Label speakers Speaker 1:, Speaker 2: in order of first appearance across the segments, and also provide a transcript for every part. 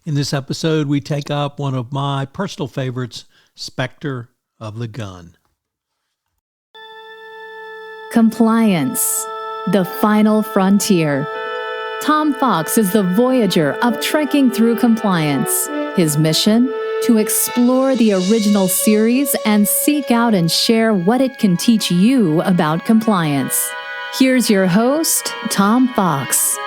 Speaker 1: In this episode, we take up one of my personal favorites, Spectre of the Gun.
Speaker 2: Compliance, the final frontier. Tom Fox is the voyager of trekking through compliance. His mission? To explore the original series and seek out and share what it can teach you about compliance. Here's your host, Tom Fox.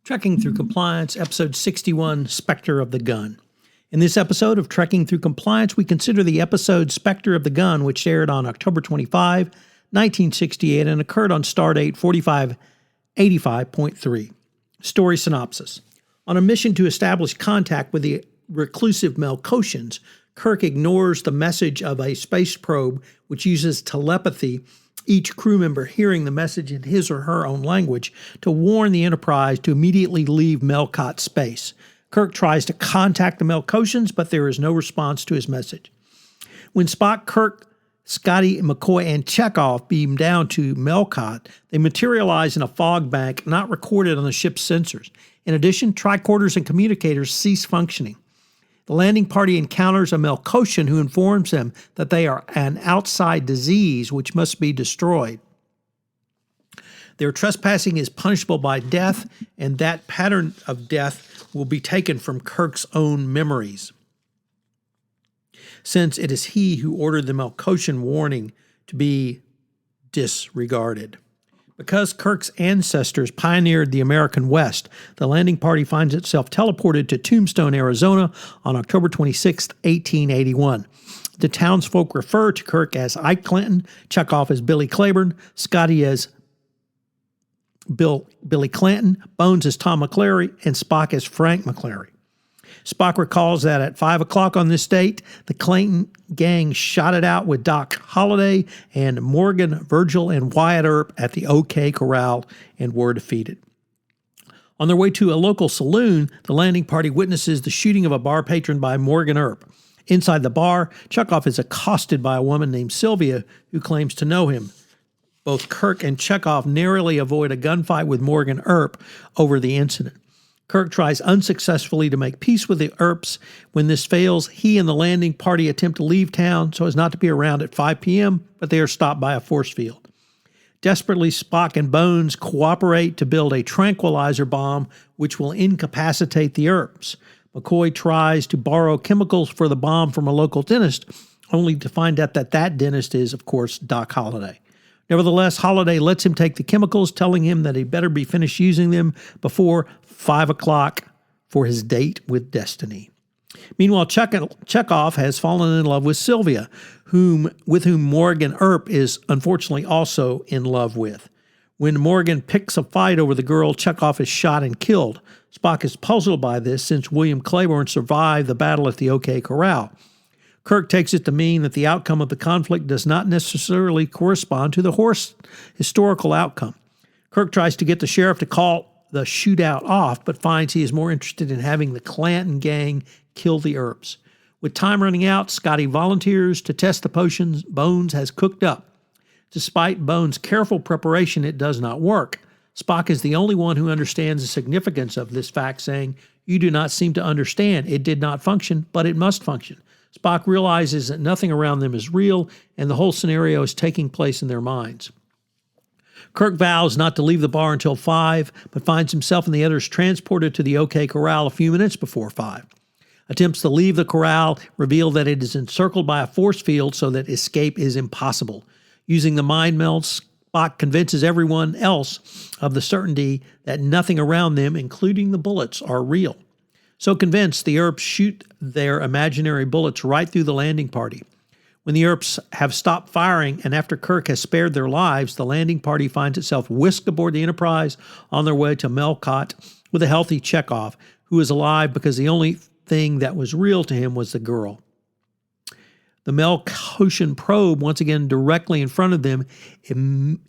Speaker 1: Trekking Through Compliance, Episode 61, Spectre of the Gun. In this episode of Trekking Through Compliance, we consider the episode Spectre of the Gun, which aired on October 25, 1968, and occurred on Stardate 4585.3. Story synopsis. On a mission to establish contact with the reclusive Melcotians, Kirk ignores the message of a space probe which uses telepathy, each crew member hearing the message in his or her own language, to warn the Enterprise to immediately leave Melcot space. Kirk tries to contact the Melcotians, but there is no response to his message. When Spock, Kirk, Scotty, McCoy, and Chekhov beam down to Melcot, they materialize in a fog bank not recorded on the ship's sensors. In addition, tricorders and communicators cease functioning. The landing party encounters a Melcotian who informs them that they are an outside disease which must be destroyed. Their trespassing is punishable by death, and that pattern of death will be taken from Kirk's own memories, since it is he who ordered the Melcotian warning to be disregarded. Because Kirk's ancestors pioneered the American West, the landing party finds itself teleported to Tombstone, Arizona on October 26, 1881. The townsfolk refer to Kirk as Ike Clinton, Chekhov as Billy Claiborne, Scotty as Billy Clanton, Bones as Tom McClary, and Spock as Frank McClary. Spock recalls that at 5 o'clock on this date, the Clayton gang shot it out with Doc Holliday and Morgan, Virgil, and Wyatt Earp at the OK Corral and were defeated. On their way to a local saloon, the landing party witnesses the shooting of a bar patron by Morgan Earp. Inside the bar, Chekhov is accosted by a woman named Sylvia who claims to know him. Both Kirk and Chekhov narrowly avoid a gunfight with Morgan Earp over the incident. Kirk tries unsuccessfully to make peace with the Earps. When this fails, he and the landing party attempt to leave town so as not to be around at 5 p.m., but they are stopped by a force field. Desperately, Spock and Bones cooperate to build a tranquilizer bomb which will incapacitate the Earps. McCoy tries to borrow chemicals for the bomb from a local dentist, only to find out that dentist is, of course, Doc Holliday. Nevertheless, Holliday lets him take the chemicals, telling him that he better be finished using them before 5 o'clock for his date with Destiny. Meanwhile, Chekhov has fallen in love with Sylvia, with whom Morgan Earp is unfortunately also in love with. When Morgan picks a fight over the girl, Chekhov is shot and killed. Spock is puzzled by this since William Claiborne survived the battle at the OK Corral. Kirk takes it to mean that the outcome of the conflict does not necessarily correspond to the historical outcome. Kirk tries to get the sheriff to call the shootout off, but finds he is more interested in having the Clanton gang kill the Earps. With time running out, Scotty volunteers to test the potions Bones has cooked up. Despite Bones' careful preparation, it does not work. Spock is the only one who understands the significance of this fact, saying, "You do not seem to understand. It did not function, but it must function." Spock realizes that nothing around them is real, and the whole scenario is taking place in their minds. Kirk vows not to leave the bar until 5, but finds himself and the others transported to the OK Corral a few minutes before 5. Attempts to leave the corral reveal that it is encircled by a force field so that escape is impossible. Using the mind meld, Spock convinces everyone else of the certainty that nothing around them, including the bullets, are real. So convinced, the Earps shoot their imaginary bullets right through the landing party. When the Earps have stopped firing and after Kirk has spared their lives, the landing party finds itself whisked aboard the Enterprise on their way to Melcot with a healthy Chekhov, who is alive because the only thing that was real to him was the girl. The Melcotian probe, once again directly in front of them,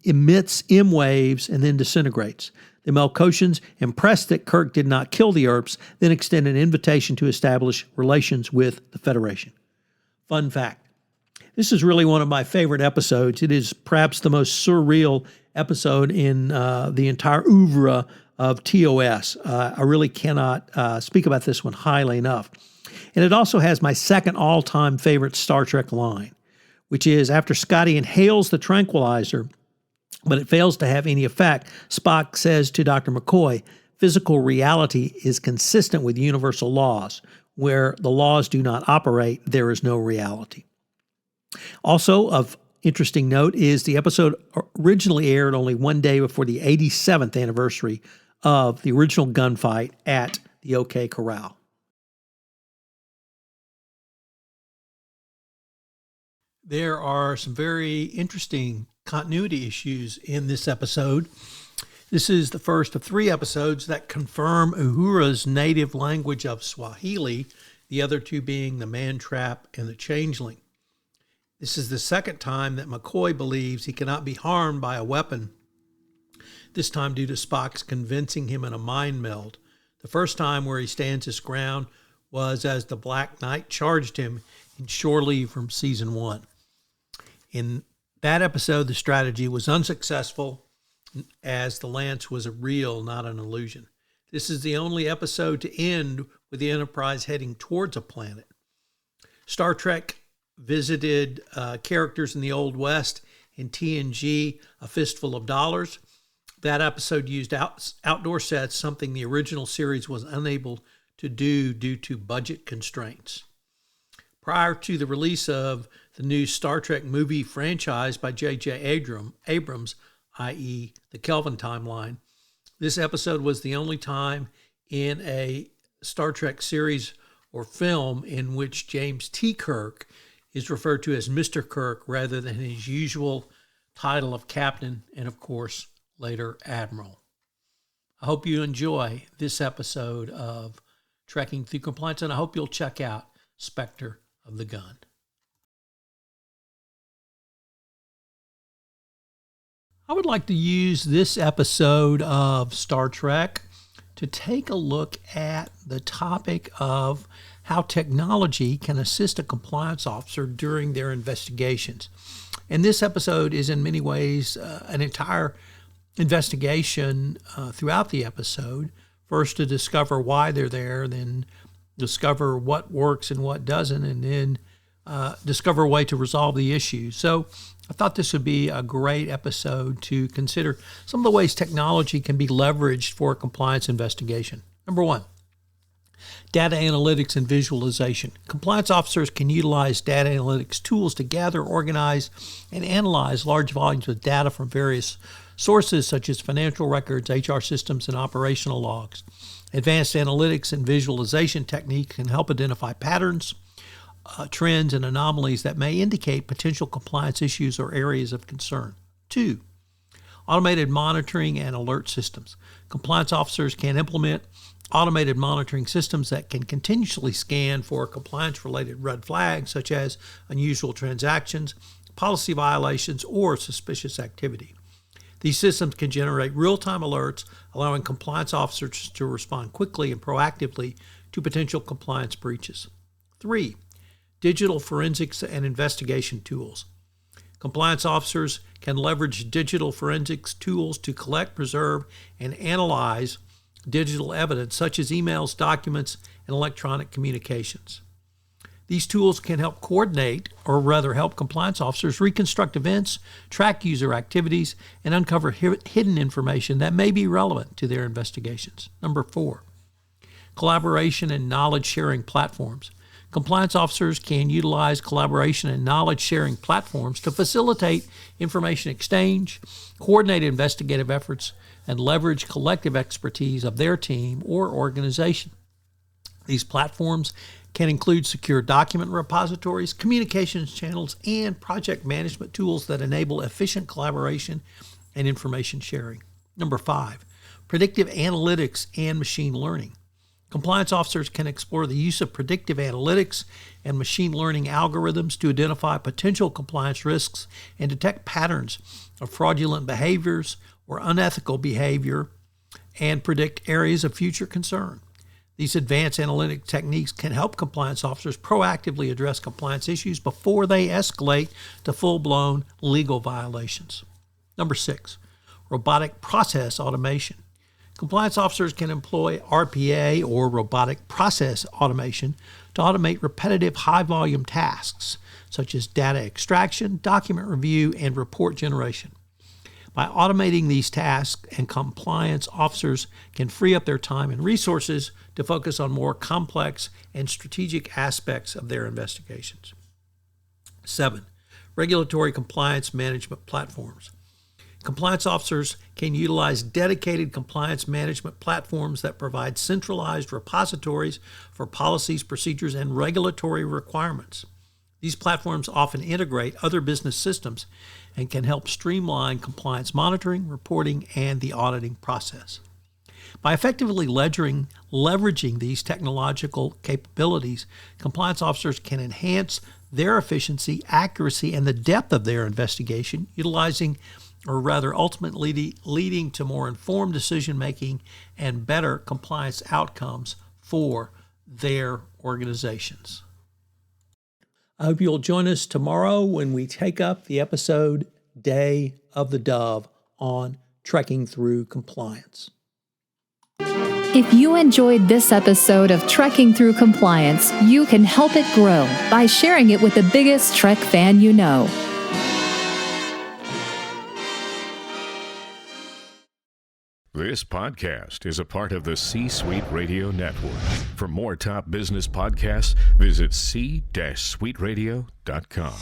Speaker 1: emits M waves and then disintegrates. The Melcotians, impressed that Kirk did not kill the Earps, then extend an invitation to establish relations with the Federation. Fun fact. This is really one of my favorite episodes. It is perhaps the most surreal episode in the entire oeuvre of TOS. I really cannot speak about this one highly enough. And it also has my second all-time favorite Star Trek line, which is after Scotty inhales the tranquilizer, but it fails to have any effect, Spock says to Dr. McCoy, physical reality is consistent with universal laws. Where the laws do not operate, there is no reality. Also of interesting note is the episode originally aired only one day before the 87th anniversary of the original gunfight at the OK Corral. There are some very interesting continuity issues in this episode. This is the first of 3 episodes that confirm Uhura's native language of Swahili, the other 2 being the man-trap and the changeling. This is the second time that McCoy believes he cannot be harmed by a weapon, this time due to Spock's convincing him in a mind meld. The first time where he stands his ground was as the Black Knight charged him in Shore Leave from Season 1. In that episode, the strategy was unsuccessful, as the lance was a real, not an illusion. This is the only episode to end with the Enterprise heading towards a planet. Star Trek visited characters in the Old West in TNG, A Fistful of Dollars. That episode used outdoor sets, something the original series was unable to do due to budget constraints. Prior to the release of the new Star Trek movie franchise by J.J. Abrams, i.e. the Kelvin timeline, this episode was the only time in a Star Trek series or film in which James T. Kirk is referred to as Mr. Kirk rather than his usual title of captain and, of course, later admiral. I hope you enjoy this episode of Trekking Through Compliance, and I hope you'll check out Spectre of the Gun. I would like to use this episode of Star Trek to take a look at the topic of how technology can assist a compliance officer during their investigations. And this episode is in many ways an entire investigation throughout the episode, first to discover why they're there, then discover what works and what doesn't, and then discover a way to resolve the issue. So I thought this would be a great episode to consider some of the ways technology can be leveraged for a compliance investigation. Number 1, data analytics and visualization. Compliance officers can utilize data analytics tools to gather, organize, and analyze large volumes of data from various sources such as financial records, HR systems, and operational logs. Advanced analytics and visualization techniques can help identify patterns, trends, and anomalies that may indicate potential compliance issues or areas of concern. 2, automated monitoring and alert systems. Compliance officers can implement automated monitoring systems that can continuously scan for compliance-related red flags such as unusual transactions, policy violations, or suspicious activity. These systems can generate real-time alerts, allowing compliance officers to respond quickly and proactively to potential compliance breaches. 3, digital forensics and investigation tools. Compliance officers can leverage digital forensics tools to collect, preserve, and analyze digital evidence such as emails, documents, and electronic communications. These tools can help coordinate, or rather help compliance officers reconstruct events, track user activities, and uncover hidden information that may be relevant to their investigations. Number 4, collaboration and knowledge sharing platforms. Compliance officers can utilize collaboration and knowledge-sharing platforms to facilitate information exchange, coordinate investigative efforts, and leverage collective expertise of their team or organization. These platforms can include secure document repositories, communications channels, and project management tools that enable efficient collaboration and information sharing. Number 5, predictive analytics and machine learning. Compliance officers can explore the use of predictive analytics and machine learning algorithms to identify potential compliance risks and detect patterns of fraudulent behaviors or unethical behavior and predict areas of future concern. These advanced analytic techniques can help compliance officers proactively address compliance issues before they escalate to full-blown legal violations. Number 6, robotic process automation. Compliance officers can employ RPA, or robotic process automation, to automate repetitive high-volume tasks such as data extraction, document review, and report generation. By automating these tasks, and compliance officers can free up their time and resources to focus on more complex and strategic aspects of their investigations. 7, regulatory compliance management platforms. Compliance officers can utilize dedicated compliance management platforms that provide centralized repositories for policies, procedures, and regulatory requirements. These platforms often integrate other business systems and can help streamline compliance monitoring, reporting, and the auditing process. By effectively leveraging these technological capabilities, compliance officers can enhance their efficiency, accuracy, and the depth of their investigation, ultimately leading to more informed decision-making and better compliance outcomes for their organizations. I hope you'll join us tomorrow when we take up the episode Day of the Dove on Trekking Through Compliance.
Speaker 2: If you enjoyed this episode of Trekking Through Compliance, you can help it grow by sharing it with the biggest Trek fan you know.
Speaker 3: This podcast is a part of the C-Suite Radio Network. For more top business podcasts, visit c-suiteradio.com.